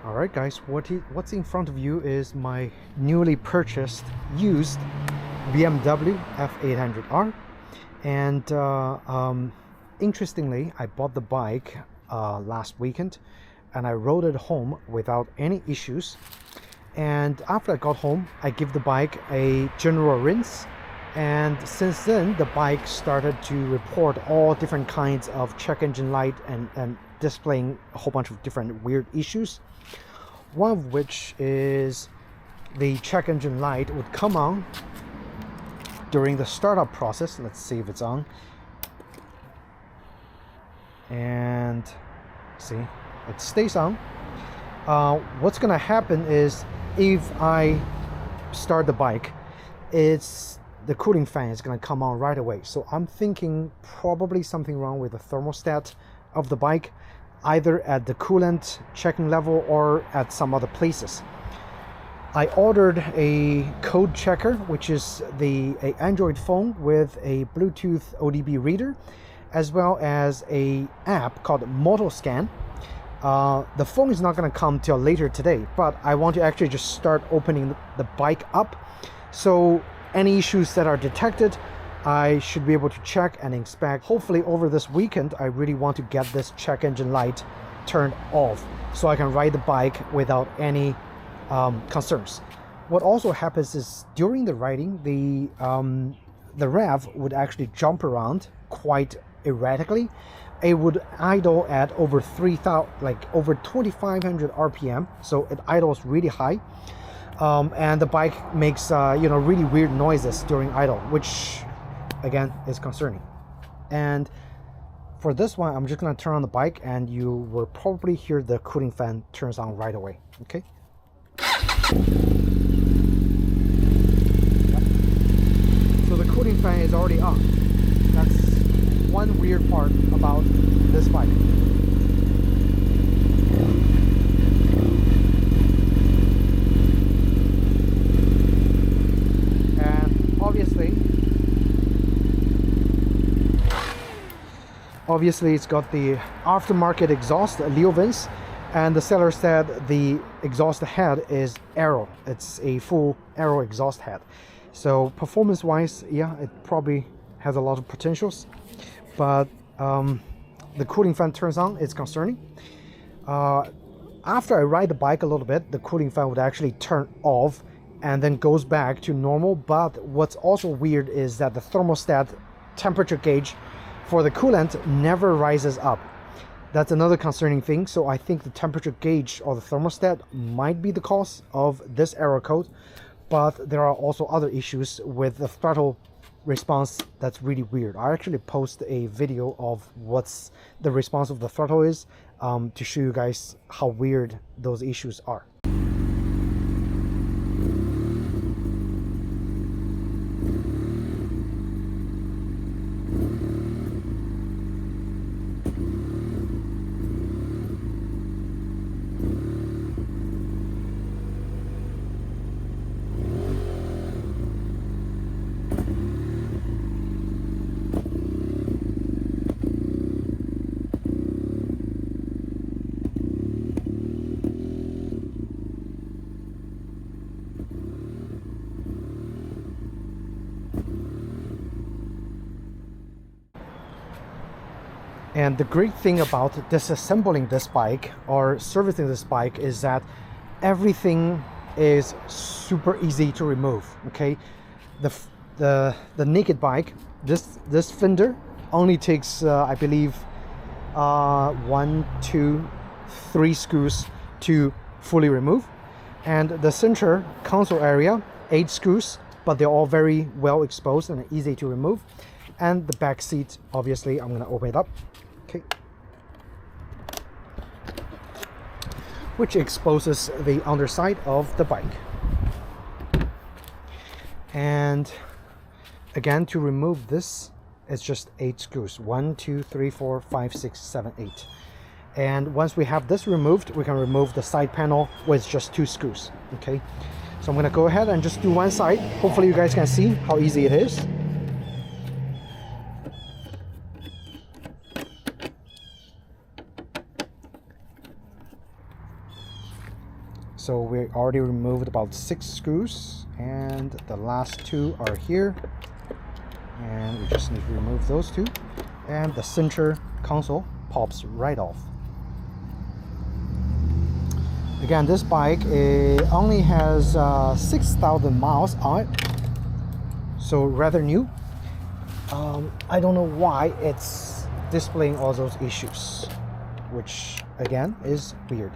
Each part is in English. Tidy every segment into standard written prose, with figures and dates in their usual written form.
Alright guys, what's in front of you is my newly purchased used BMW F800r. And interestingly, I bought the bike last weekend and I rode it home without any issues. And after I got home, I give the bike a general rinse, and since then the bike started to report all different kinds of check engine light and displaying a whole bunch of different weird issues. One of which is the check engine light would come on during the startup process. Let's see if it's on. And see, it stays on. What's gonna happen is if I start the bike, the cooling fan is gonna come on right away. So I'm thinking probably something wrong with the thermostat of the bike, either at the coolant checking level or at some other places. I ordered a code checker, which is an Android phone with a Bluetooth ODB reader, as well as a app called MotoScan. The phone is not going to come till later today, but I want to actually just start opening the bike up. So any issues that are detected, I should be able to check and inspect. Hopefully over this weekend, I really want to get this check engine light turned off so I can ride the bike without any concerns. What also happens is during the riding, the rev would actually jump around quite erratically. It would idle at over 3,000, like over 2,500 RPM, so it idles really high. And the bike makes really weird noises during idle, which again is concerning. And for this one, I'm just going to turn on the bike and you will probably hear the cooling fan turns on right away. Okay. So the cooling fan is already on. That's one weird part about this bike. And obviously it's got the aftermarket exhaust Leo vents, and the seller said the exhaust head is aero. It's a full aero exhaust head. So performance wise, yeah, it probably has a lot of potentials, but the cooling fan turns on, it's concerning. After I ride the bike a little bit, the cooling fan would actually turn off and then goes back to normal. But what's also weird is that the thermostat temperature gauge for the coolant never rises up. That's another concerning thing. So I think the temperature gauge or the thermostat might be the cause of this error code, but there are also other issues with the throttle response that's really weird. I actually post a video of what's the response of the throttle is to show you guys how weird those issues are. And the great thing about disassembling this bike or servicing this bike is that everything is super easy to remove. Okay, the naked bike, this fender only takes I believe 1, 2, 3 screws to fully remove, and the center console area 8 screws, but they're all very well exposed and easy to remove. And the back seat, obviously I'm going to open it up. Okay, which exposes the underside of the bike. And again, to remove this, it's just 8 screws. 1, 2, 3, 4, 5, 6, 7, 8. And once we have this removed, we can remove the side panel with just 2 screws. Okay, so I'm going to go ahead and just do one side. Hopefully you guys can see how easy it is. So we already removed about 6 screws, and the last 2 are here, and we just need to remove those 2, and the center console pops right off. Again, this bike only has 6,000 miles on it, so rather new. I don't know why it's displaying all those issues, which again is weird.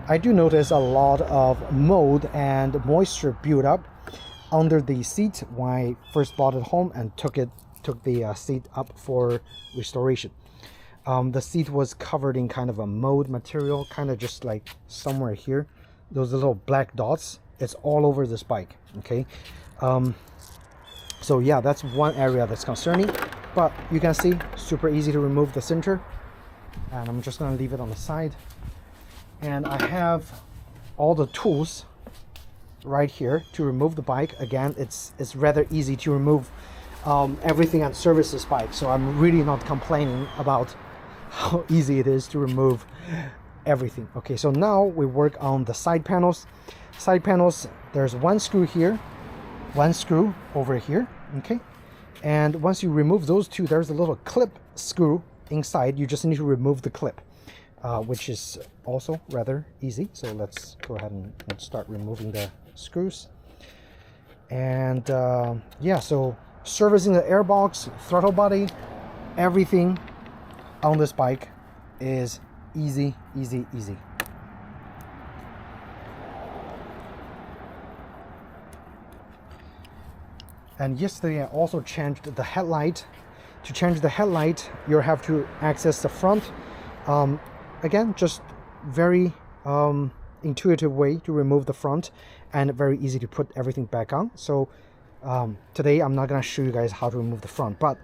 I do notice a lot of mold and moisture buildup under the seat when I first bought it home and took the seat up for restoration. The seat was covered in kind of a mold material, kind of just like somewhere here. Those little black dots, it's all over this bike. Okay, so yeah, that's one area that's concerning, but you can see super easy to remove the center, and I'm just going to leave it on the side. And I have all the tools right here to remove the bike. Again, it's rather easy to remove everything and service this bike, so I'm really not complaining about how easy it is to remove everything. Okay, so now we work on the side panels. Side panels, there's 1 screw here, 1 screw over here. Okay, and once you remove those 2, there's a little clip screw inside. You just need to remove the clip, which is also rather easy. So let's go ahead and start removing the screws. And yeah, so servicing the airbox, throttle body, everything on this bike is easy. And yesterday I also changed the headlight. To change the headlight, you have to access the front. Again, just very intuitive way to remove the front, and very easy to put everything back on. So today I'm not going to show you guys how to remove the front, but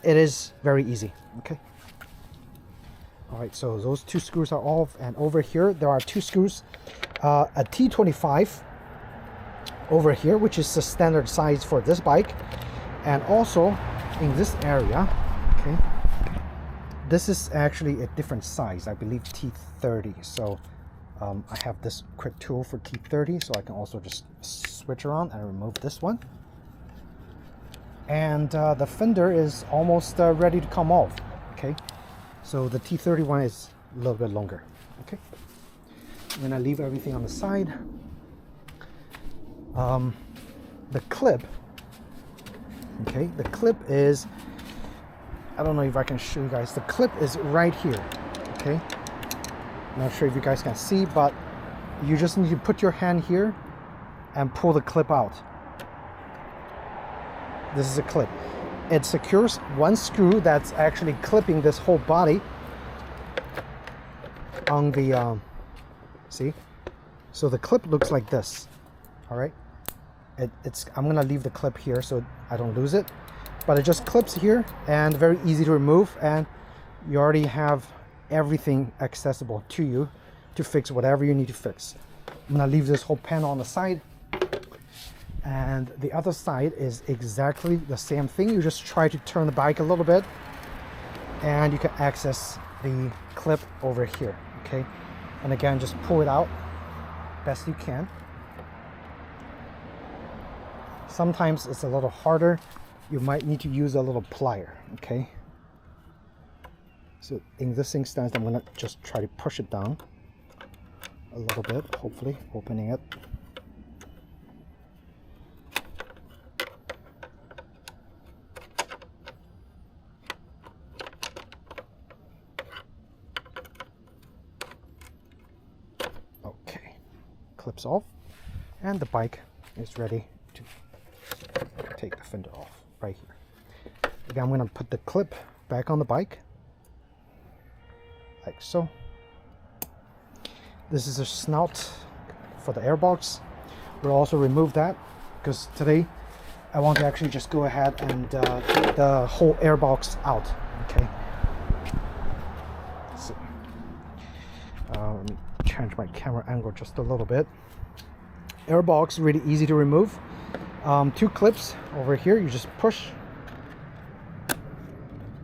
it is very easy. Okay. All right, so those 2 screws are off, and over here there are 2 screws, a T25 over here, which is the standard size for this bike, and also in this area. Okay, this is actually a different size, I believe T30. So I have this quick tool for T30, so I can also just switch around and remove this one. And the fender is almost ready to come off. Okay, so the T30 one is a little bit longer. Okay, I'm gonna leave everything on the side. The clip, okay, the clip is, I don't know if I can show you guys, the clip is right here. Okay, not sure if you guys can see, but you just need to put your hand here and pull the clip out. This is a clip. It secures 1 screw that's actually clipping this whole body on the see, so the clip looks like this. All right, I'm gonna leave the clip here so I don't lose it, but it just clips here and very easy to remove, and you already have everything accessible to you to fix whatever you need to fix. I'm gonna leave this whole panel on the side, and the other side is exactly the same thing. You just try to turn the bike a little bit and you can access the clip over here. Okay, and again, just pull it out best you can. Sometimes it's a little harder, you might need to use a little plier. Okay, so in this instance I'm gonna just try to push it down a little bit, hopefully opening it. Okay, clips off, and the bike is ready to take the fender off right here. Again, I'm going to put the clip back on the bike like so. This is a snout for the airbox. We'll also remove that because today I want to actually just go ahead and take the whole airbox out. Okay, so let me change my camera angle just a little bit. Airbox really easy to remove. 2 clips over here, you just push,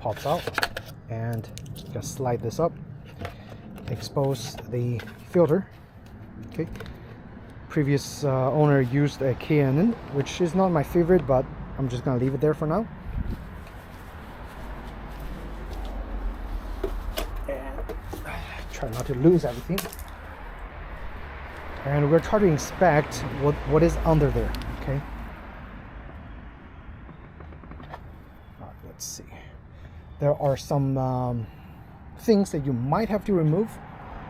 pops out, and you can slide this up, expose the filter. Okay, previous owner used a K&N, which is not my favorite, but I'm just gonna leave it there for now. And try not to lose everything. And we're trying to inspect what is under there. Okay. Let's see. There are some things that you might have to remove.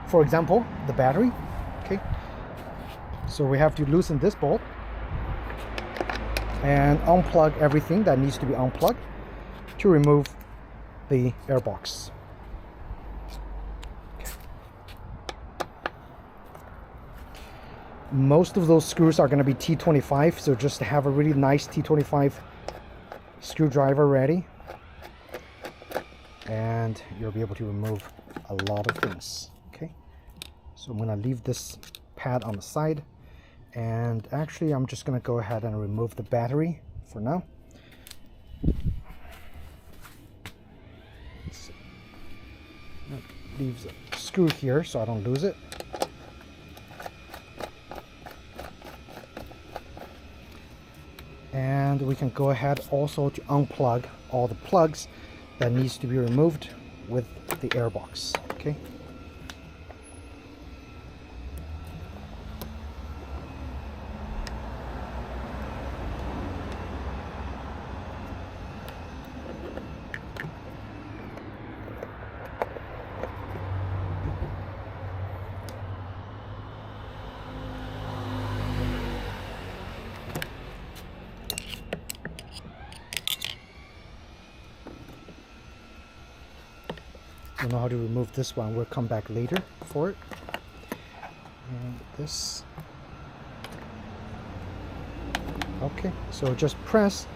For example, the battery. Okay. So we have to loosen this bolt and unplug everything that needs to be unplugged to remove the airbox. Okay. Most of those screws are going to be T25, so just have a really nice T25 screwdriver ready, and you'll be able to remove a lot of things. Okay, so I'm going to leave this pad on the side, and actually I'm just going to go ahead and remove the battery for now. Leaves a screw here so I don't lose it. And we can go ahead also to unplug all the plugs that needs to be removed with the airbox. Okay. Don't know how to remove this one. We'll come back later for it. And this. Okay, so just press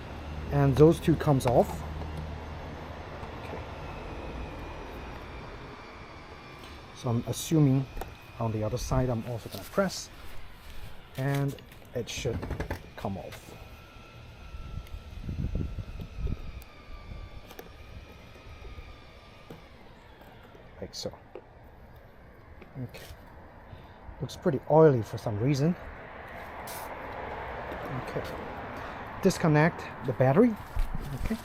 and those two comes off. Okay. So I'm assuming on the other side I'm also going to press and it should come off. Like so. Okay. Looks pretty oily for some reason. Okay. Disconnect the battery. Okay.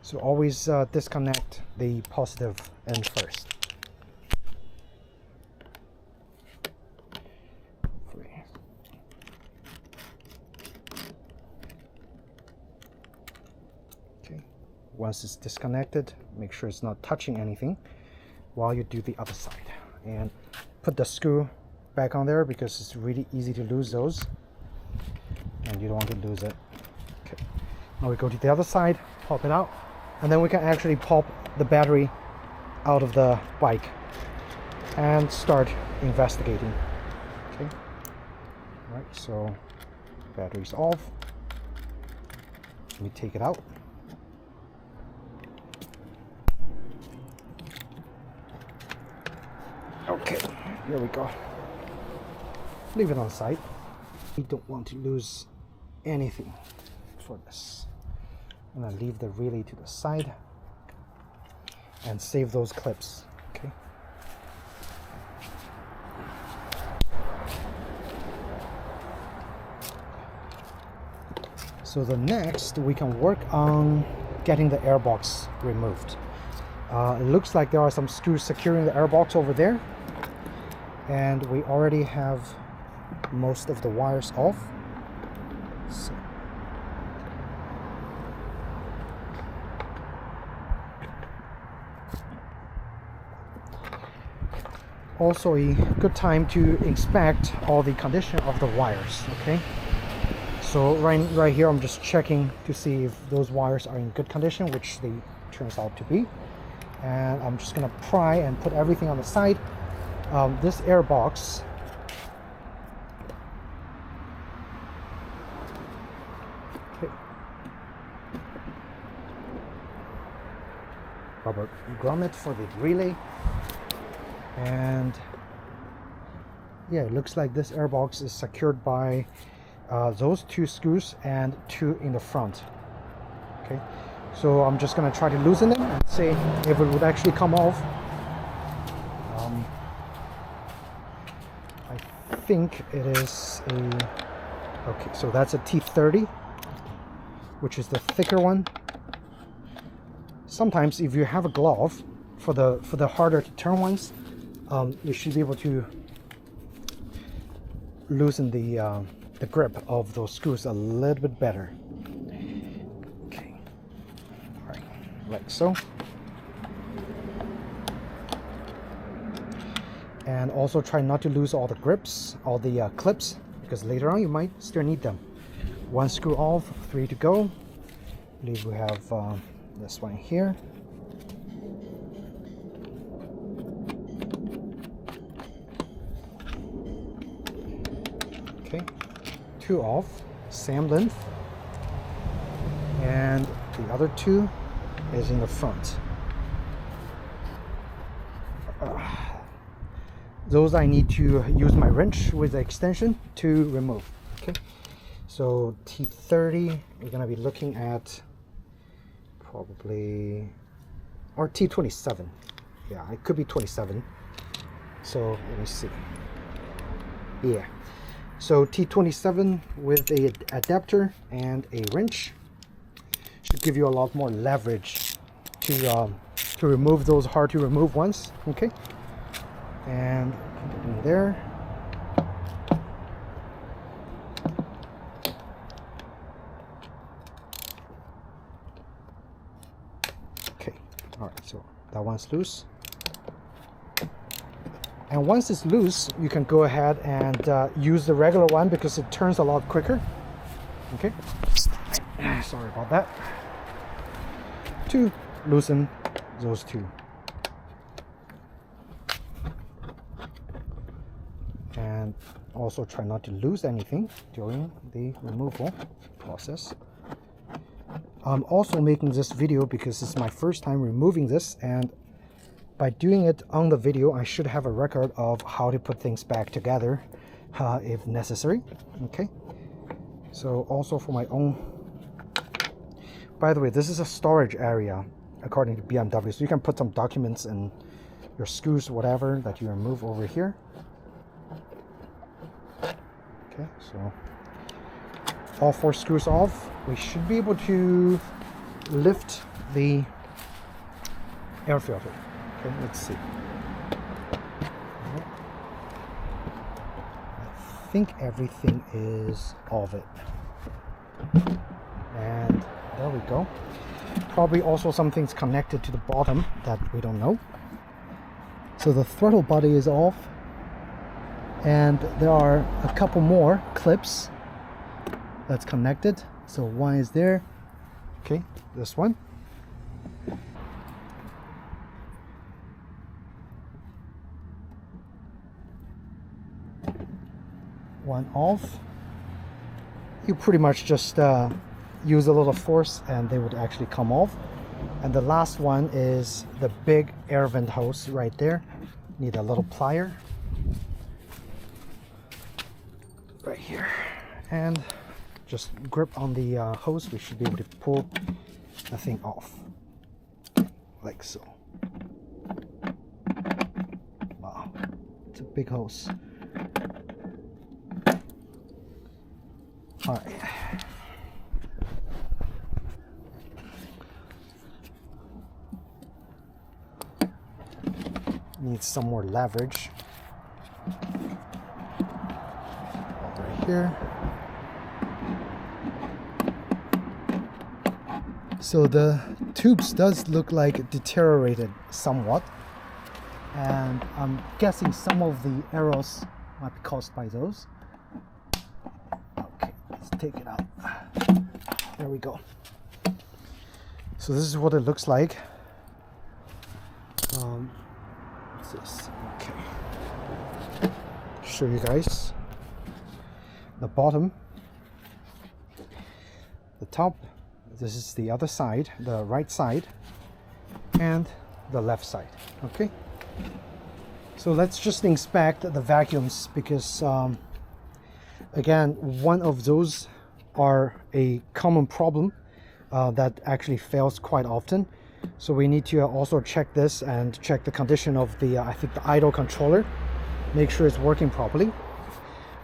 So always disconnect the positive end first. Once it's disconnected, make sure it's not touching anything while you do the other side. And put the screw back on there because it's really easy to lose those. And you don't want to lose it. Okay. Now we go to the other side, pop it out, and then we can actually pop the battery out of the bike and start investigating. Okay. All right, so battery's off. Let me take it out. Okay, here we go. Leave it on side. We don't want to lose anything for this. I'm gonna leave the relay to the side and save those clips. Okay. So the next we can work on getting the airbox removed. It looks like there are some screws securing the airbox over there, and we already have most of the wires off. So. Also a good time to inspect all the condition of the wires. Okay, so right here I'm just checking to see if those wires are in good condition, which they turns out to be. And I'm just gonna pry and put everything on the side. This airbox okay. Rubber grommet for the relay, and yeah, it looks like this airbox is secured by those two screws and two in the front. Okay. So I'm just going to try to loosen them and see if it would actually come off. think it is a, okay, so that's a T30, which is the thicker one. Sometimes if you have a glove for the harder to turn ones, you should be able to loosen the grip of those screws a little bit better. Okay, all right, like so. And also try not to lose all the grips, all the clips, because later on you might still need them. One screw off, 3 to go. I believe we have this one here. Okay, 2 off, same length. And the other 2 is in the front. Those I need to use my wrench with the extension to remove. Okay, so T30, we're gonna be looking at probably, or T27. Yeah, it could be 27. So let me see. Yeah, so T27 with a adapter and a wrench should give you a lot more leverage to remove those hard to remove ones. Okay. And put it in there. Okay, all right, so that one's loose. And once it's loose, you can go ahead and use the regular one because it turns a lot quicker. Okay, sorry about that. To loosen those 2. And also try not to lose anything during the removal process. I'm also making this video because it's my first time removing this, and by doing it on the video I should have a record of how to put things back together if necessary. Okay, so also for my own, by the way, this is a storage area according to BMW, so you can put some documents and your screws, whatever that you remove over here. Okay, so all 4 screws off. We should be able to lift the air filter. Okay, let's see. I think everything is off it. And there we go. Probably also something's connected to the bottom that we don't know. So the throttle body is off. And there are a couple more clips that's connected. So one is there. Okay, this one. One off. You pretty much just use a little force and they would actually come off. And the last one is the big air vent hose right there. Need a little plier. Right here, and just grip on the hose. We should be able to pull the thing off like so. Wow, it's a big hose. All right, needs some more leverage. Here. So the tubes does look like deteriorated somewhat, and I'm guessing some of the errors might be caused by those. Okay, let's take it out. There we go. So this is what it looks like. What's this? Okay. Show you guys. The bottom, the top, this is the other side, the right side, and the left side. Okay, so let's just inspect the vacuums because again, one of those are a common problem that actually fails quite often. So we need to also check this and check the condition of the I think the idle controller, make sure it's working properly.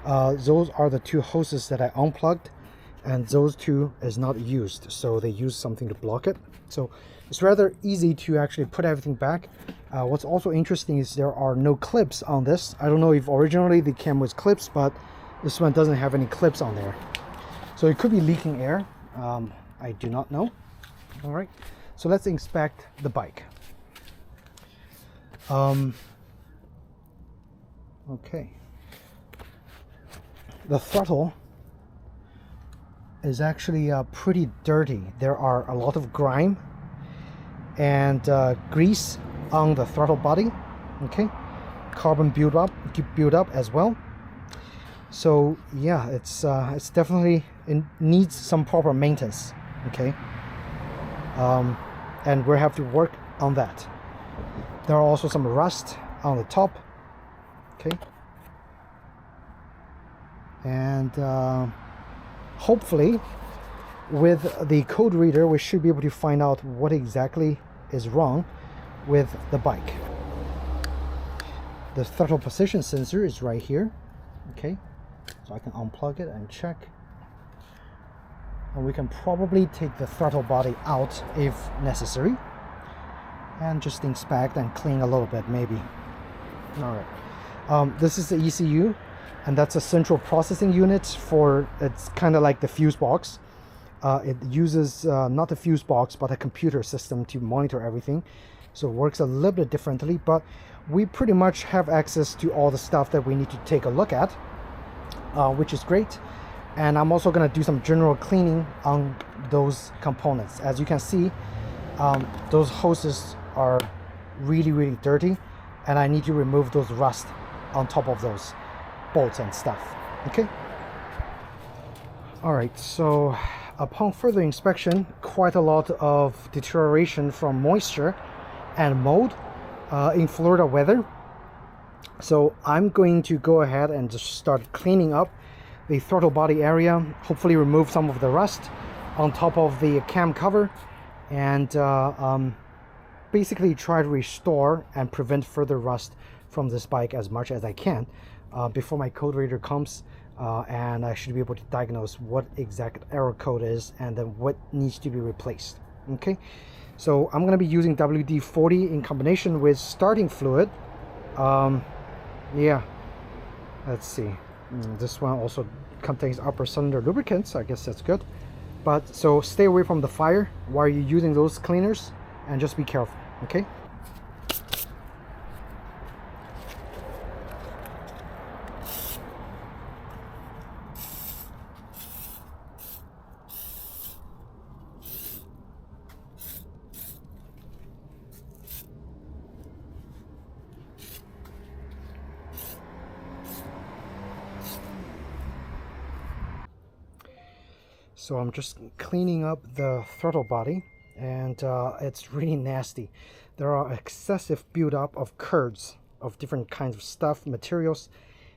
Those are the two hoses that I unplugged, and those two is not used, so they use something to block it. So it's rather easy to actually put everything back. What's also interesting is there are no clips on this. I don't know if originally the cam was clips, but this one doesn't have any clips on there. So it could be leaking air. I do not know. All right, so let's inspect the bike. Okay. The throttle is actually pretty dirty. There are a lot of grime and grease on the throttle body. Okay, carbon build up as well. So yeah, it's definitely, it needs some proper maintenance. Okay, and we have to work on that. There are also some rust on the top. Okay, and hopefully with the code reader we should be able to find out what exactly is wrong with the bike. The throttle position sensor is right here. Okay, so I can unplug it and check, and we can probably take the throttle body out if necessary and just inspect and clean a little bit maybe. All right, this is the ECU, and that's a central processing unit for, it's kind of like the fuse box. It uses not the fuse box but a computer system to monitor everything, so it works a little bit differently, but we pretty much have access to all the stuff that we need to take a look at, which is great. And I'm also going to do some general cleaning on those components. As you can see, those hoses are really dirty, and I need to remove those rust on top of those bolts and stuff. Okay, all right, so upon further inspection, quite a lot of deterioration from moisture and mold in Florida weather. So I'm going to go ahead and just start cleaning up the throttle body area, hopefully remove some of the rust on top of the cam cover, and basically try to restore and prevent further rust from this bike as much as I can before my code reader comes, and I should be able to diagnose what exact error code is and then what needs to be replaced. Okay, so I'm going to be using WD-40 in combination with starting fluid. Yeah, let's see, this one also contains upper cylinder lubricants, so I guess that's good. But so stay away from the fire while you're using those cleaners, and just be careful. Okay, so I'm just cleaning up the throttle body, and it's really nasty. There are excessive buildup of curds of different kinds of stuff, materials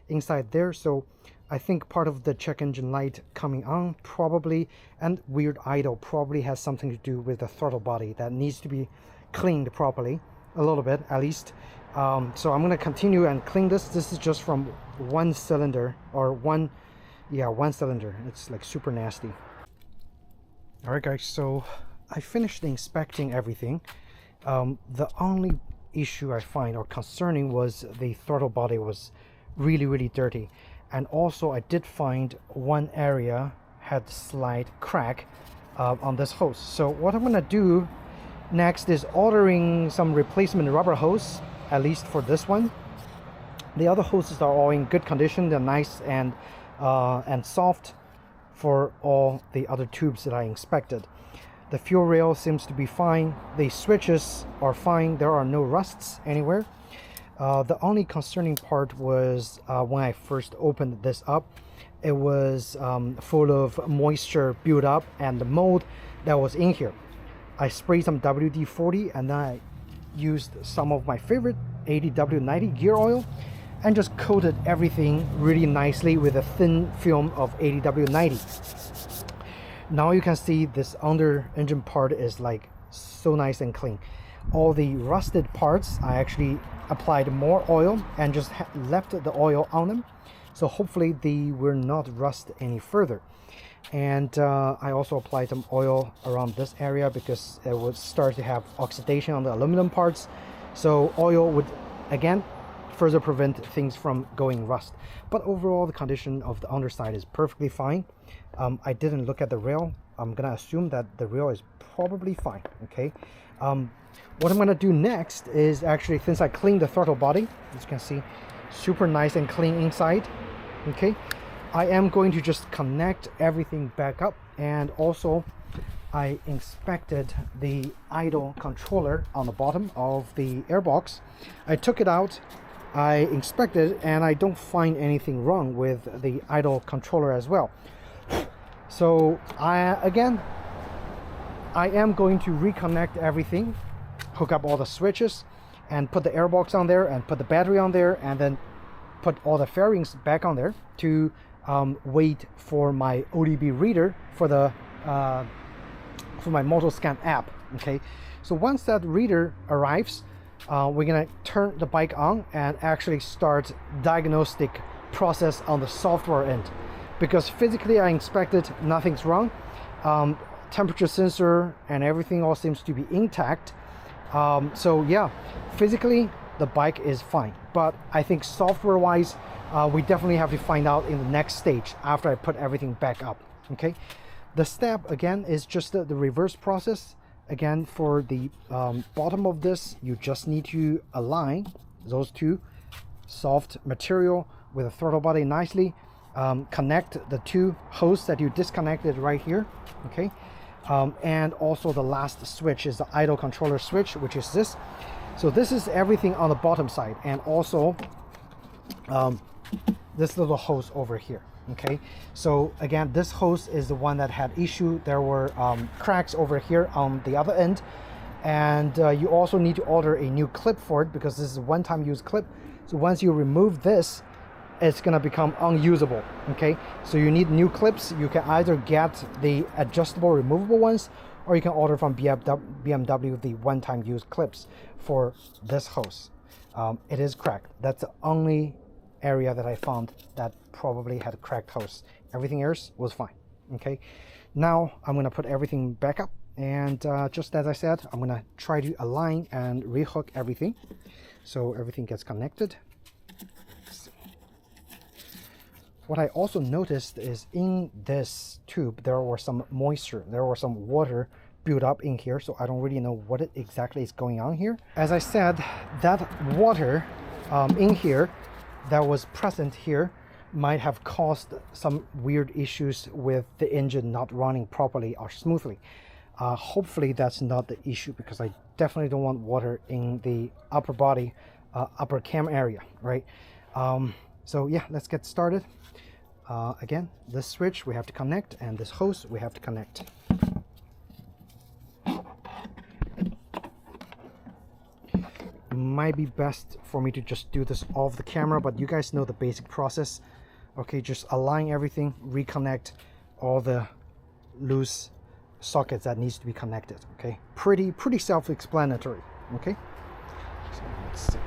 inside there. So I think part of the check engine light coming on probably, and weird idle, probably has something to do with the throttle body that needs to be cleaned properly, a little bit at least. So I'm going to continue and clean this. This is just from one cylinder, or one cylinder. It's like super nasty. All right guys, so I finished inspecting everything. The only issue I find or concerning was the throttle body was really dirty, and also I did find one area had slight crack on this hose. So what I'm gonna do next is ordering some replacement rubber hose, at least for this one. The other hoses are all in good condition. They're nice and soft for all the other tubes that I inspected. The fuel rail seems to be fine. The switches are fine. There are no rusts anywhere. The only concerning part was when I first opened this up, it was full of moisture buildup and the mold that was in here. I sprayed some WD-40, and then I used some of my favorite ADW90 gear oil and just coated everything really nicely with a thin film of ADW90. Now you can see this under engine part is like so nice and clean. All the rusted parts, I actually applied more oil and just left the oil on them. so hopefully they will not rust any further. And I also applied some oil around this area because it would start to have oxidation on the aluminum parts, so oil would again further prevent things from going rust. But overall the condition of the underside is perfectly fine. I didn't look at the rail. I'm gonna assume that the rail is probably fine. Okay, what I'm gonna do next is actually, since I cleaned the throttle body, as you can see, super nice and clean inside. Okay, I am going to just connect everything back up, and also I inspected the idle controller on the bottom of the airbox. I took it out, I inspected, and I don't find anything wrong with the idle controller as well. So I am going to reconnect everything, hook up all the switches, and put the airbox on there, and put the battery on there, and then put all the fairings back on there to wait for my ODB reader for the for my MotoScan app. Okay, so once that reader arrives, we're gonna turn the bike on and actually start diagnostic process on the software end, because physically I inspected, nothing's wrong. Temperature sensor and everything all seems to be intact. So yeah, physically the bike is fine, but I think software wise we definitely have to find out in the next stage after I put everything back up. Okay, the step again is just the reverse process. Again, for the bottom of this, you just need to align those two soft material with the throttle body nicely. Connect the two hoses that you disconnected right here. Okay, and also the last switch is the idle controller switch, which is this. So this is everything on the bottom side, and also this little hose over here. Okay, so again, this hose is the one that had issue. There were cracks over here on the other end, and you also need to order a new clip for it, because this is a one-time use clip. So once you remove this, it's gonna become unusable. Okay, so you need new clips. You can either get the adjustable removable ones, or you can order from BMW the one-time use clips for this hose. It is cracked. That's the only area that I found that probably had a cracked hose. Everything else was fine. Okay, now I'm gonna put everything back up, and just as I said, I'm gonna try to align and rehook everything so everything gets connected. What I also noticed is in this tube there was some moisture, there was some water built up in here, so I don't really know what exactly is going on here. As I said, that water in here that was present here might have caused some weird issues with the engine not running properly or smoothly. Hopefully that's not the issue, because I definitely don't want water in the upper body, upper cam area, right? So yeah, let's get started. Again, this switch we have to connect, and this hose we have to connect. Might be best for me to just do this off the camera, but you guys know the basic process. Okay, just align everything, reconnect all the loose sockets that needs to be connected. Okay, pretty self-explanatory. Okay, so let's see.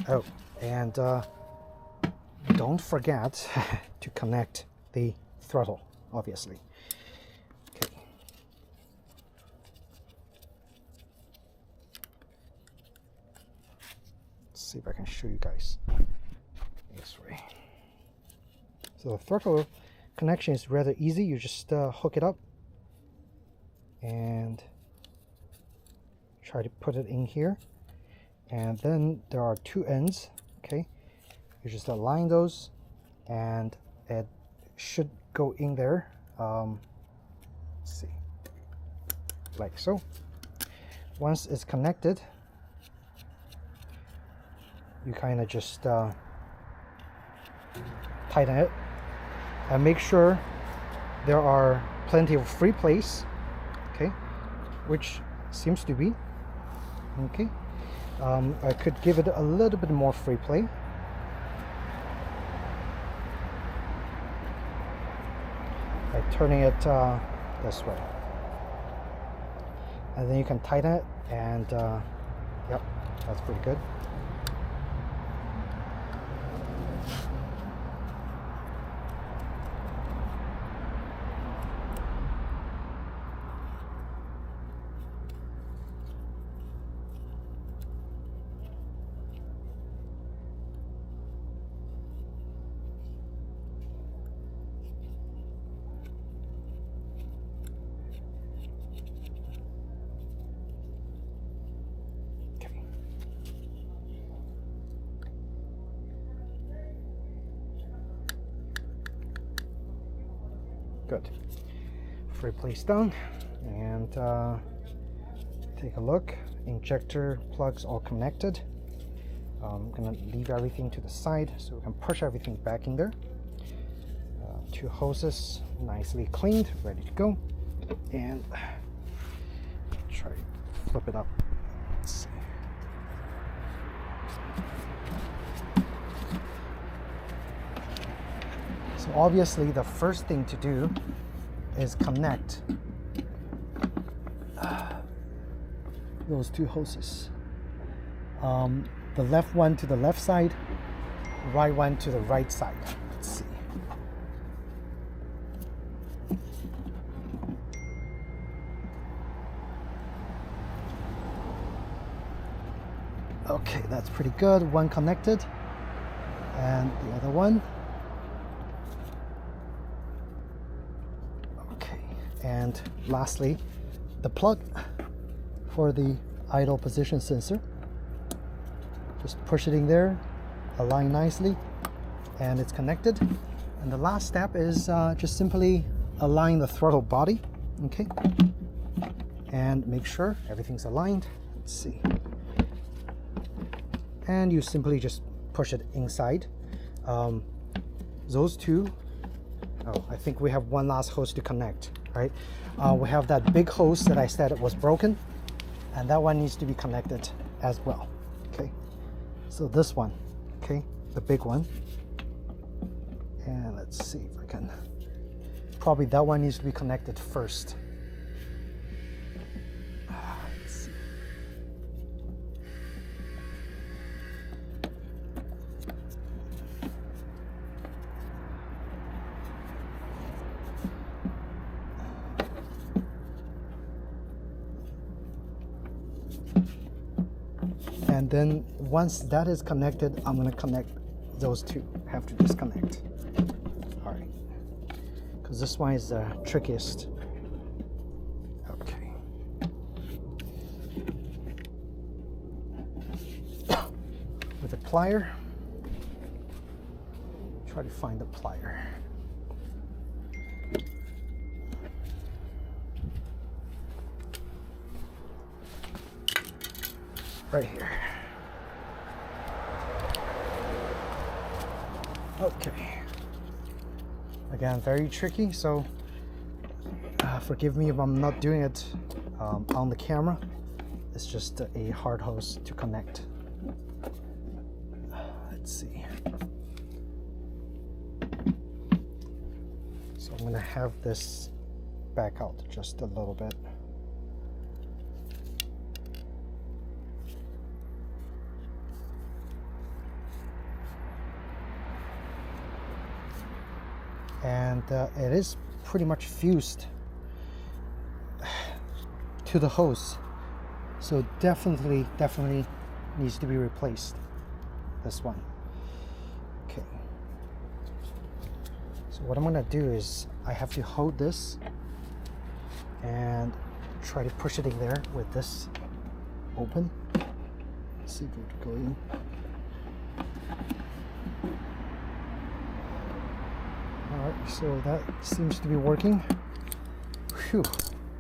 Oh, and don't forget to connect the throttle, obviously. Okay. Let's see if I can show you guys this way. So the throttle connection is rather easy. You just hook it up and try to put it in here. And then there are two ends. Okay, you just align those and it should go in there. Let's see, like so. Once it's connected, you kind of just tighten it and make sure there are plenty of free place. Okay, which seems to be okay. I could give it a little bit more free play. By turning it this way. And then you can tighten it, and yep, That's pretty good. Good. Free place down, and take a look. Injector plugs all connected. I'm gonna leave everything to the side so we can push everything back in there. Two hoses nicely cleaned, ready to go. And try to flip it up. Let's see. So obviously the first thing to do is connect those two hoses. The left one to the left side, right one to the right side. Let's see. Okay, that's pretty good. One connected, and the other one. And lastly, the plug for the idle position sensor. Just push it in there, align nicely, and it's connected. And the last step is just simply align the throttle body, okay? And make sure everything's aligned. Let's see. And you simply just push it inside. Those two, oh, I think we have one last hose to connect. Right, we have that big hose that I said was broken, and that one needs to be connected as well. Okay, so this one, okay, the big one, and let's see if I can. Probably that one needs to be connected first. Let's see. And then once that is connected, I'm going to connect those two. Have to disconnect. All right. Because this one is the trickiest. Okay. With a plier, try to find the plier. Right here. Okay. Again, very tricky, so forgive me if I'm not doing it on the camera. It's just a hard hose to connect. Let's see. So I'm gonna have this back out just a little bit. And it is pretty much fused to the hose, so definitely needs to be replaced, this one. Okay, so what I'm gonna do is I have to hold this and try to push it in there with this open. Let's see if it will go in. Alright, so that seems to be working. Phew,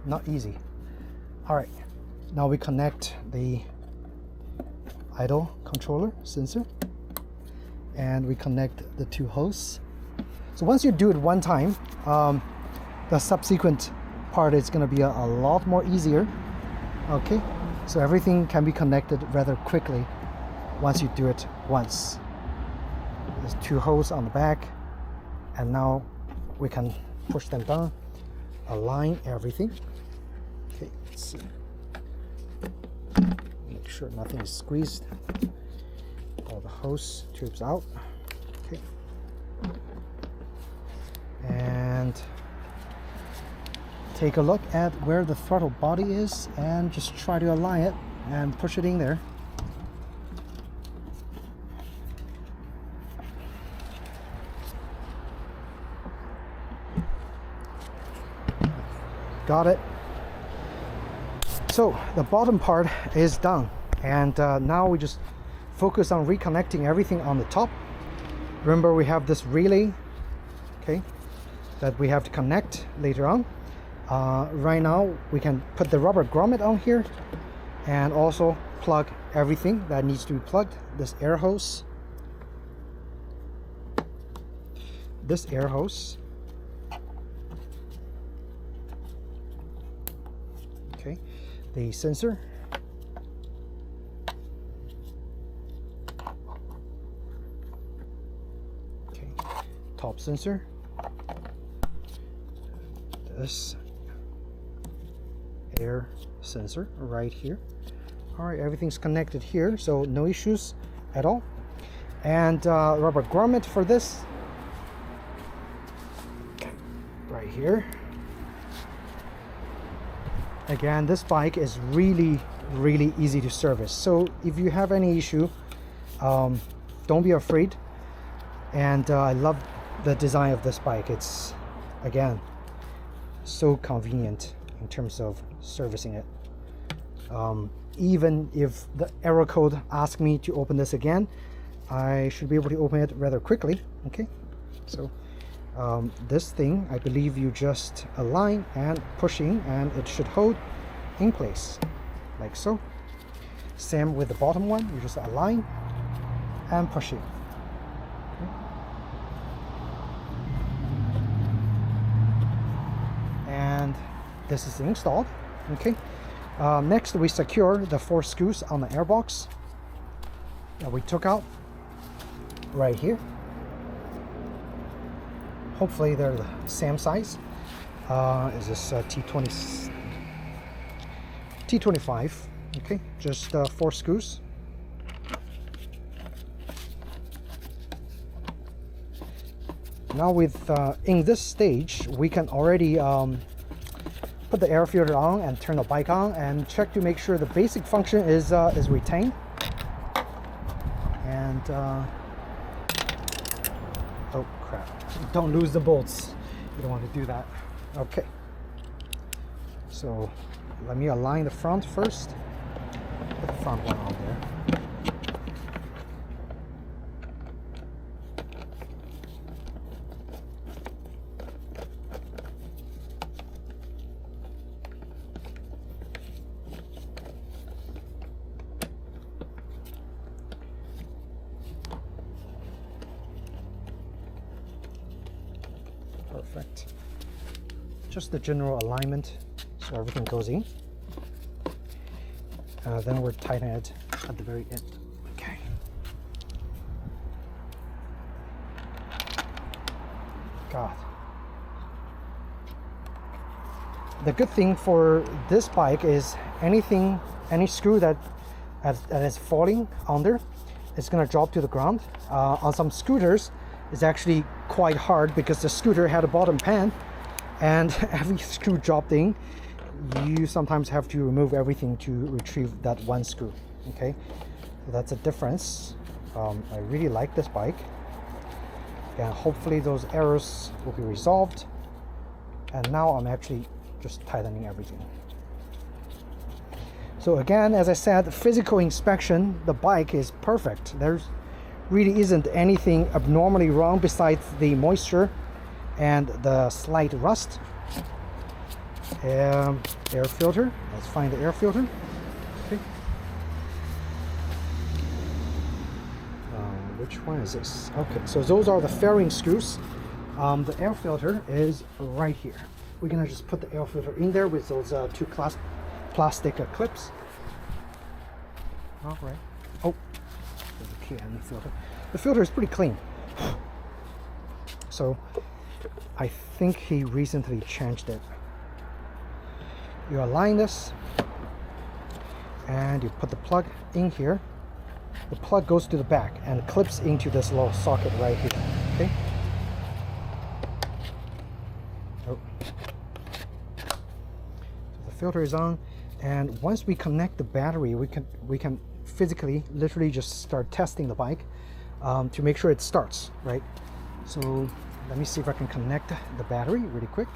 not easy. Alright, now we connect the idle controller sensor and we connect the two hoses. So once you do it one time, the subsequent part is going to be a lot more easier. Okay, so everything can be connected rather quickly once you do it once. There's two hoses on the back, and now we can push them down, align everything. Okay, let's see. I'm gonna make sure nothing is squeezed. All the hose tubes out. Okay. And take a look at where the throttle body is and just try to align it and push it in there. Got it. So the bottom part is done, and now we just focus on reconnecting everything on the top. Remember, we have this relay, okay, that we have to connect later on. Right now we can put the rubber grommet on here and also plug everything that needs to be plugged. This air hose, okay, the sensor, okay, top sensor, this air sensor right here. All right, everything's connected here, so no issues at all. And rubber grommet for this, okay, right here. Again, this bike is really easy to service, so if you have any issue, don't be afraid. And I love the design of this bike. It's, again, so convenient in terms of servicing it. Even if the error code asks me to open this again, I should be able to open it rather quickly. Okay, so this thing, I believe you just align and push in and it should hold in place like so. Same with the bottom one, you just align and push in. Okay. And this is installed. Okay. Next, we secure the 4 screws on the airbox that we took out right here. Hopefully they're the same size. Is this T25? Okay, just 4 screws. Now with in this stage, we can already put the air filter on and turn the bike on and check to make sure the basic function is retained. And oh crap, don't lose the bolts. You don't want to do that. Okay, so let me align the front first. Put the front one on there. Perfect. Just the general alignment so everything goes in. Then we're tightening it at the very end. Okay. God. The good thing for this bike is any screw that is falling under, it's gonna drop to the ground. On some scooters, it's actually quite hard because the scooter had a bottom pan and every screw dropped in. You sometimes have to remove everything to retrieve that one screw. Okay, so that's a difference. I really like this bike, and hopefully those errors will be resolved. And now I'm actually just tightening everything. So again, as I said, physical inspection, the bike is perfect. There's really isn't anything abnormally wrong besides the moisture and the slight rust. Air filter, let's find the air filter. Okay. Which one is this? Okay, so those are the fairing screws. The air filter is right here. We're gonna just put the air filter in there with those 2 plastic clips. All right. Oh, there's a key on the filter. The filter is pretty clean. So I think he recently changed it. You align this and you put the plug in here. The plug goes to the back and clips into this little socket right here. Okay. Oh. So the filter is on, and once we connect the battery, we can physically, literally just start testing the bike to make sure it starts, right? So let me see if I can connect the battery really quick.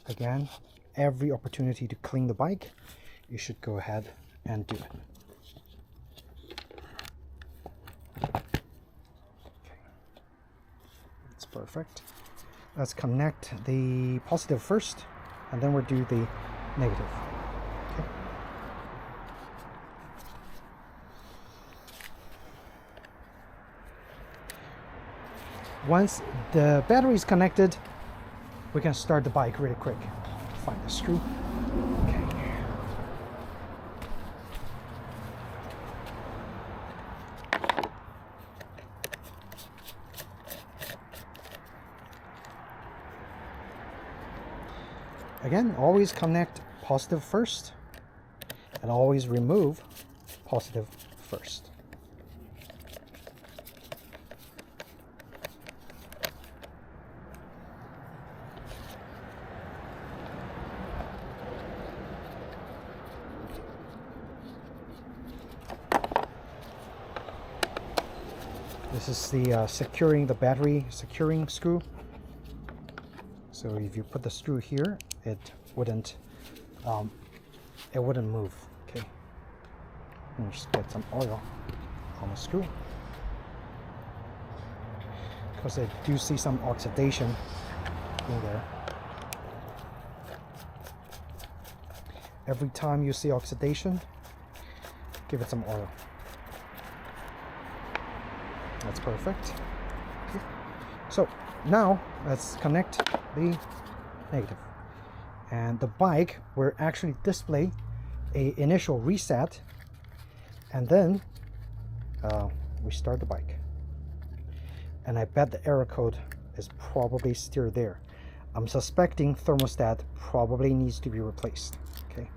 Again, every opportunity to clean the bike, you should go ahead and do it. Okay. That's perfect. Let's connect the positive first, and then we'll do the negative. Okay. Once the battery is connected, we can start the bike really quick. Find the screw. Okay. Again, always connect positive first, and always remove positive first. This is the securing the battery securing screw. So if you put the screw here, it wouldn't move. Okay. And just get some oil on the screw, because I do see some oxidation in there. Every time you see oxidation, give it some oil. That's perfect. Okay. So now let's connect the negative. And the bike will actually display a initial reset, and then we start the bike. And I bet the error code is probably still there. I'm suspecting thermostat probably needs to be replaced. Okay,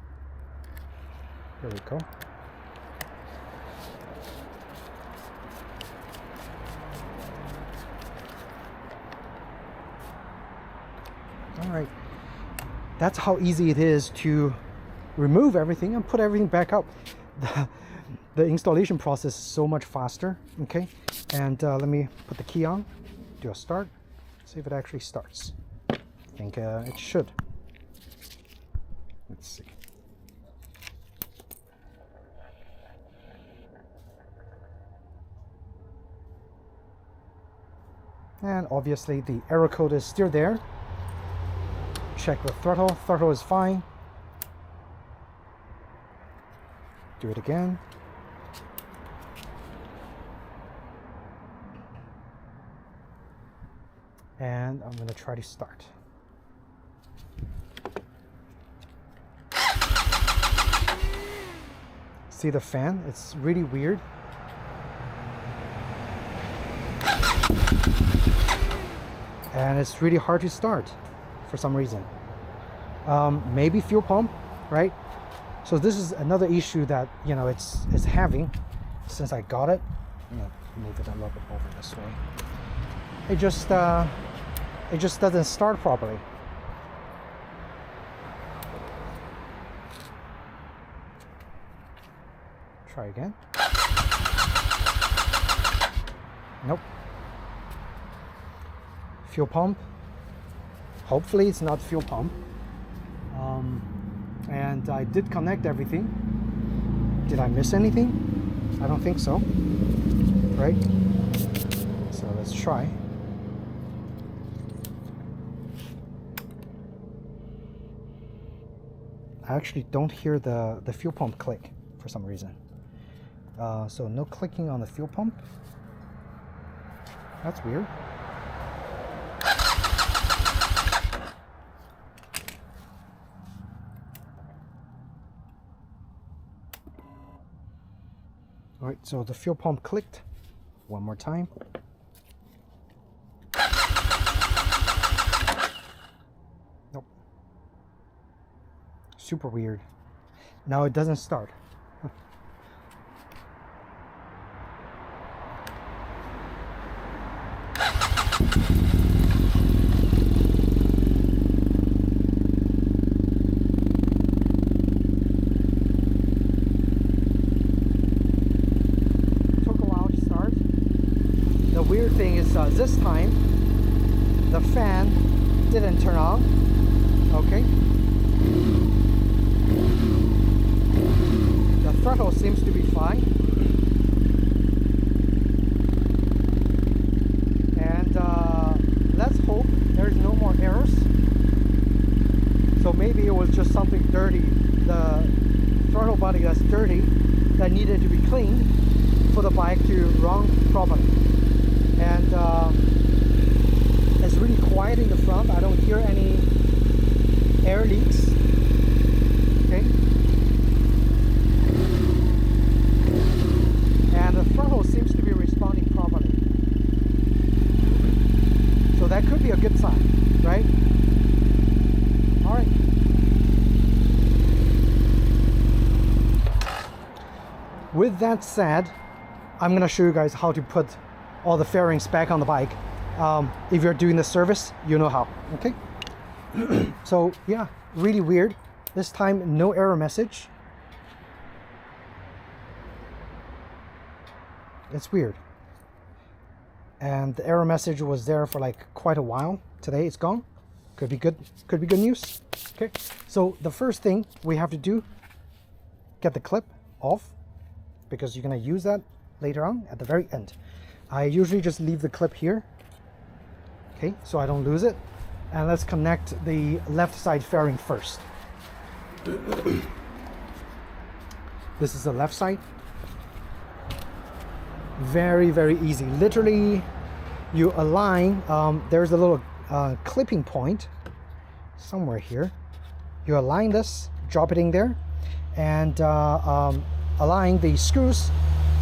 here we go. All right, that's how easy it is to remove everything and put everything back up. The installation process is so much faster. Okay, and let me put the key on, do a start, see if it actually starts. I think it should. Let's see. And obviously the error code is still there. Check the throttle. Throttle is fine. Do it again. And I'm going to try to start. See the fan? It's really weird. And it's really hard to start for some reason. Maybe fuel pump, right? So this is another issue that, you know, it's having since I got it. Move it a little bit over this way. It just doesn't start properly. Try again. Nope. Fuel pump. Hopefully it's not fuel pump. And I did connect everything. Did I miss anything? I don't think so. Right? So let's try. I actually don't hear the fuel pump click for some reason. So no clicking on the fuel pump. That's weird. All right, so the fuel pump clicked one more time. Nope. Super weird. Now it doesn't start. Weird thing is this time the fan didn't turn on. Okay, the throttle seems to be fine, and let's hope there's no more errors. So maybe it was just something dirty, the throttle body that's dirty, that needed to be cleaned for the bike to run properly. And it's really quiet in the front. I don't hear any air leaks. Okay. And the throttle seems to be responding properly. So that could be a good sign, right? All right. With that said, I'm going to show you guys how to put all the fairings back on the bike. If you're doing the service, you know how. Okay. So yeah, really weird. This time no error message. It's weird. And the error message was there for like quite a while. Today it's gone. Could be good news. Okay, so the first thing we have to do, get the clip off, because you're gonna use that later on at the very end. I usually just leave the clip here, okay, so I don't lose it. And let's connect the left side fairing first. This is the left side. Very, very easy. Literally, you align, there's a little clipping point somewhere here. You align this, drop it in there, and align the screws,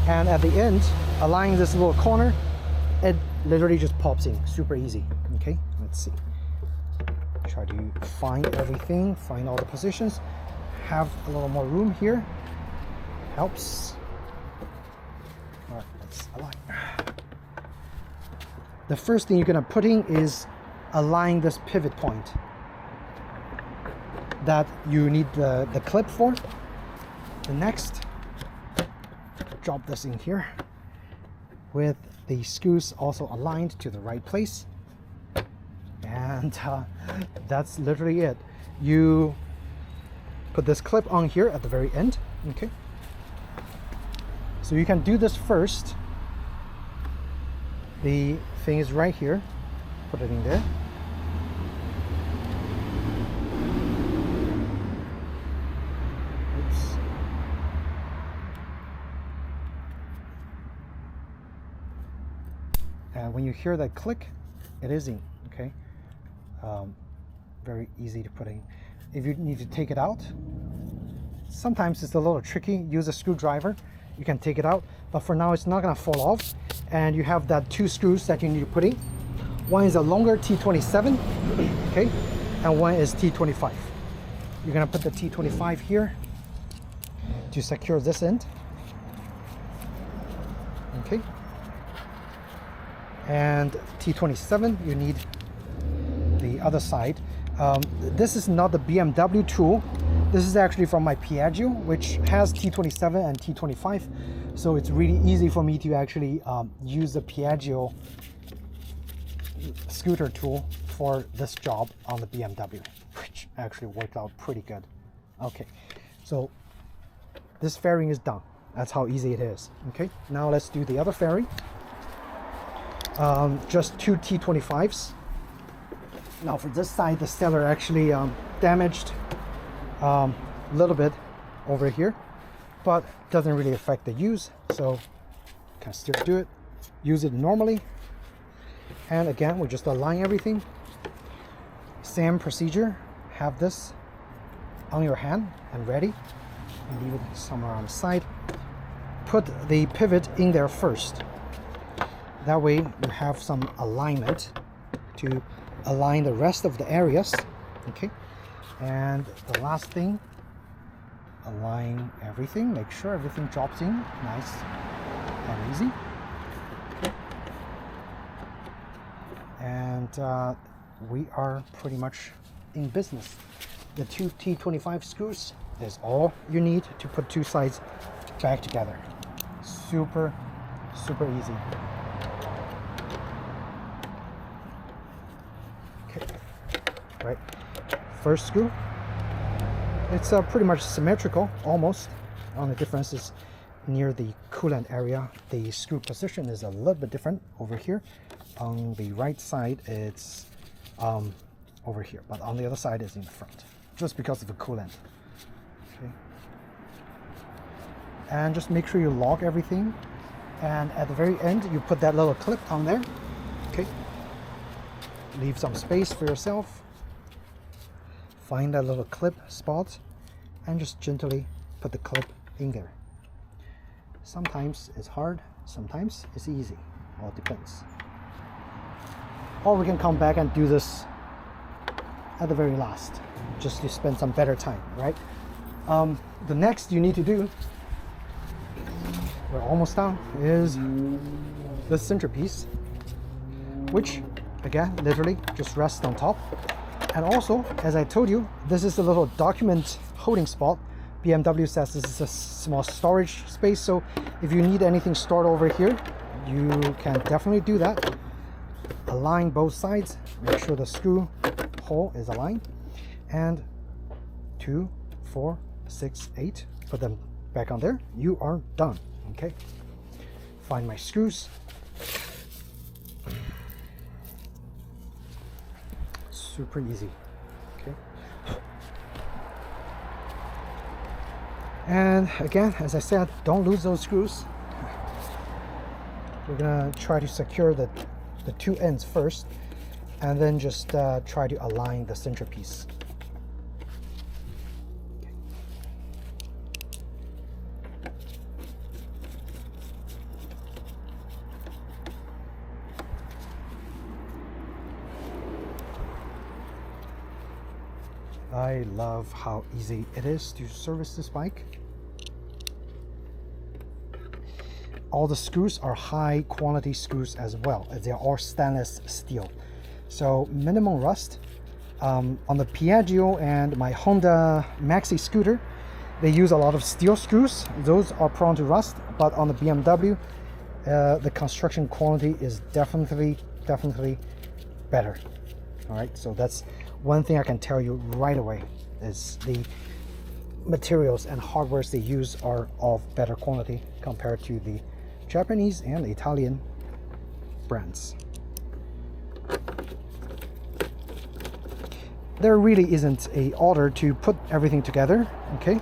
and at the end, align this little corner. It literally just pops in, super easy. Okay, let's see. Try to find everything, find all the positions. Have a little more room here, helps. All right, let's align. The first thing you're gonna put in is align this pivot point that you need the clip for. The next, drop this in here with the screws also aligned to the right place, and that's literally it. You put this clip on here at the very end. Okay, so you can do this first. The thing is right here, put it in there. Oops. And when you hear that click, it is in. Okay, very easy to put in. If you need to take it out, sometimes it's a little tricky. Use a screwdriver, you can take it out, but for now it's not going to fall off. And you have that two screws that you need to put in. One is a longer T27, okay, and one is T25. You're going to put the T25 here to secure this end. Okay, and T27, you need the other side. This is not the BMW tool. This is actually from my Piaggio, which has T27 and T25. So it's really easy for me to actually use the Piaggio scooter tool for this job on the BMW, which actually worked out pretty good. Okay, so this fairing is done. That's how easy it is. Okay, now let's do the other fairing. Just two T25s. Now for this side, the stellar actually damaged a little bit over here, but doesn't really affect the use, so can still do it, use it normally. And again, we just align everything, same procedure. Have this on your hand and ready, and leave it somewhere on the side. put the pivot in there first. That way you have some alignment to align the rest of the areas. Okay, and the last thing, align everything, make sure everything drops in nice and easy. Okay. And we are pretty much in business. The two T25 screws is all you need to put two sides back together. Super easy. Okay, right, first screw, it's pretty much symmetrical, almost. Only difference is near the coolant area, the screw position is a little bit different over here. On the right side it's over here, but on the other side is in the front, just because of the coolant. Okay, and just make sure you lock everything, and at the very end you put that little clip on there. Okay, leave some space for yourself, find that little clip spot and just gently put the clip in there. Sometimes it's hard, sometimes it's easy, all depends. Or we can come back and do this at the very last, just to spend some better time, right? The next you need to do, we're almost done, is the centerpiece, which again literally just rests on top. And also, as I told you, this is a little document holding spot. BMW says this is a small storage space, so if you need anything stored over here, you can definitely do that. Align both sides, make sure the screw hole is aligned, and 2, 4, 6, 8, put them back on there. You are done. Okay, find my screws. Super easy. Okay, and again, as I said, don't lose those screws. We're gonna try to secure the two ends first, and then just try to align the centerpiece. I love how easy it is to service this bike. All the screws are high quality screws as well, as they are all stainless steel. So minimum rust. On the Piaggio and my Honda Maxi scooter, they use a lot of steel screws. Those are prone to rust, but on the BMW, the construction quality is definitely better. All right, so that's one thing I can tell you right away, is the materials and hardwares they use are of better quality compared to the Japanese and Italian brands. There really isn't a order to put everything together. Okay,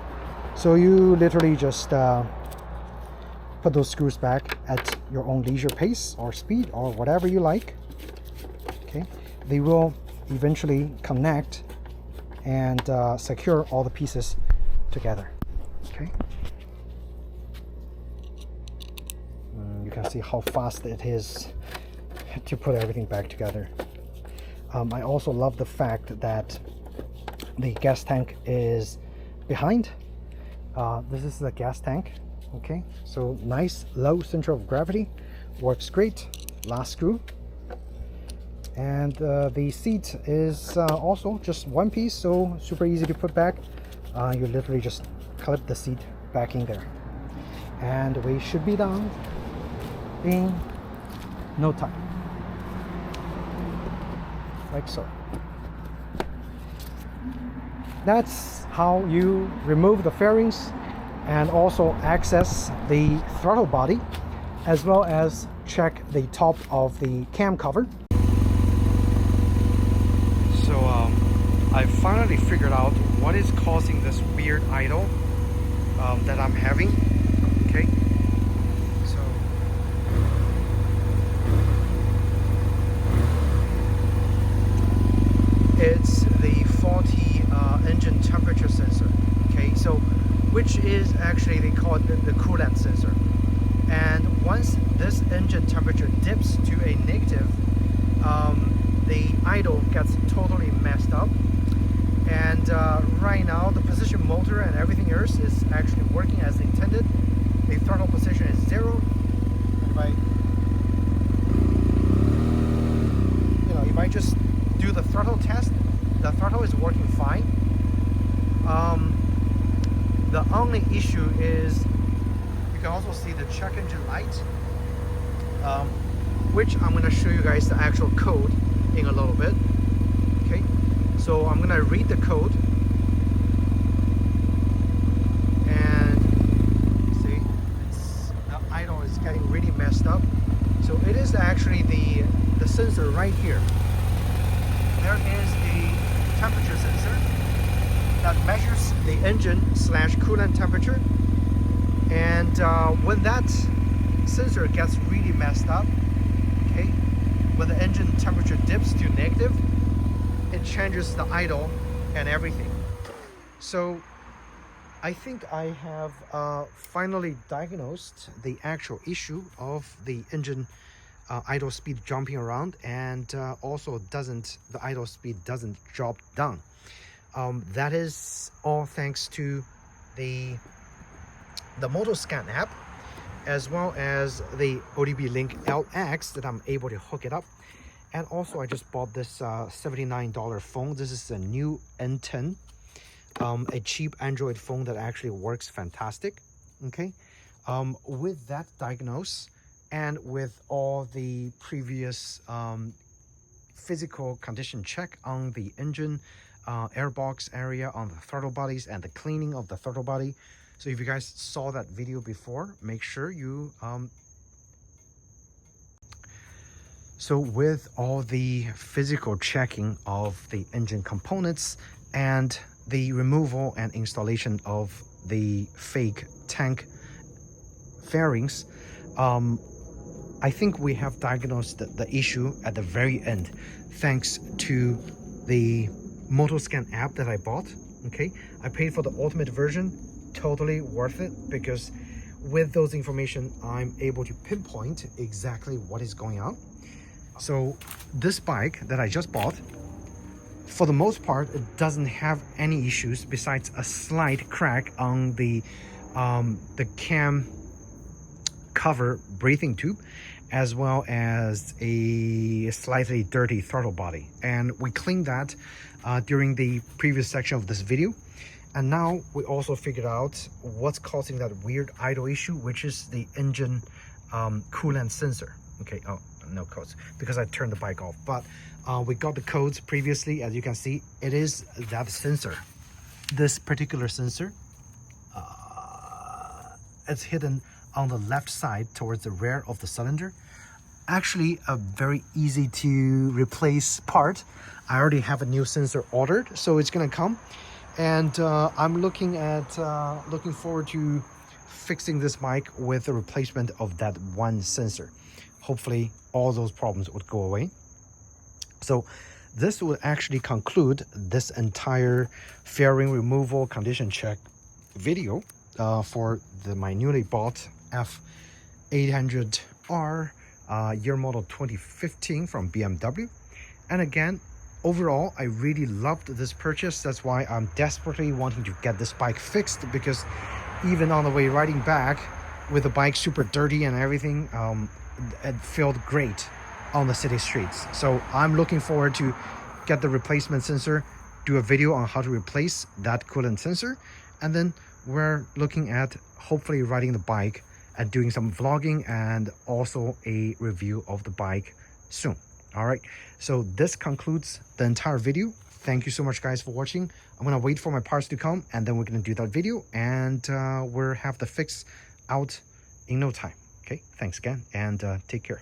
so you literally just put those screws back at your own leisure pace or speed or whatever you like. Okay, they will eventually connect and secure all the pieces together. Okay, you can see how fast it is to put everything back together. I also love the fact that the gas tank is behind. This is the gas tank. Okay, so nice low center of gravity, works great. Last screw. And the seat is also just one piece, so super easy to put back. You literally just clip the seat back in there, and we should be done in no time, like so. That's how you remove the fairings and also access the throttle body, as well as check the top of the cam cover. So I finally figured out what is causing this weird idle that I'm having. Okay, so it's the faulty engine temperature sensor. Okay, so which is actually, they call it the coolant sensor. once this engine temperature dips to a negative, the idle gets totally messed up. And right now the position motor and everything else is actually working as intended. The throttle position is 0. And if I just do the throttle test, the throttle is working fine. The only issue is you can also see the check engine light, which I'm going to show you guys the actual code in a little bit. Okay, so I'm going to read the code, and see, the idle is getting really messed up. So it is actually the sensor right here. There is the temperature sensor that measures the engine/coolant temperature, and when that sensor gets really messed up, okay, when the engine temperature dips to negative, it changes the idle and everything. So I think I have finally diagnosed the actual issue of the engine idle speed jumping around, and also the idle speed doesn't drop down. That is all thanks to the MotoScan app, as well as the ODBLink LX that I'm able to hook it up. And also I just bought this $79 phone. This is a new N10, a cheap Android phone that actually works fantastic. Okay, with that diagnosis and with all the previous physical condition check on the engine airbox area, on the throttle bodies, and the cleaning of the throttle body. So if you guys saw that video before, make sure you so with all the physical checking of the engine components and the removal and installation of the fake tank fairings, I think we have diagnosed the issue at the very end, thanks to the MotoScan app that I bought. Okay, I paid for the ultimate version, totally worth it, because with those information I'm able to pinpoint exactly what is going on. So this bike that I just bought, for the most part, it doesn't have any issues besides a slight crack on the cam cover breathing tube, as well as a slightly dirty throttle body. And we cleaned that during the previous section of this video. And now we also figured out what's causing that weird idle issue, which is the engine coolant sensor. Okay, oh, no codes because I turned the bike off, but we got the codes previously. As you can see, it is that sensor, this particular sensor. It's hidden on the left side towards the rear of the cylinder. Actually a very easy to replace part. I already have a new sensor ordered, so it's gonna come, and I'm looking forward to fixing this bike with a replacement of that one sensor. Hopefully all those problems would go away. So this will actually conclude this entire fairing removal condition check video for my newly bought F800r year model 2015 from BMW. And again, overall, I really loved this purchase. That's why I'm desperately wanting to get this bike fixed, because even on the way riding back with the bike super dirty and everything, it felt great on the city streets. So I'm looking forward to get the replacement sensor, do a video on how to replace that coolant sensor, and then we're looking at hopefully riding the bike and doing some vlogging and also a review of the bike soon. All right, so this concludes the entire video. Thank you so much, guys, for watching. I'm gonna wait for my parts to come, and then we're gonna do that video, and we'll have the fix out in no time. Okay, thanks again, and take care.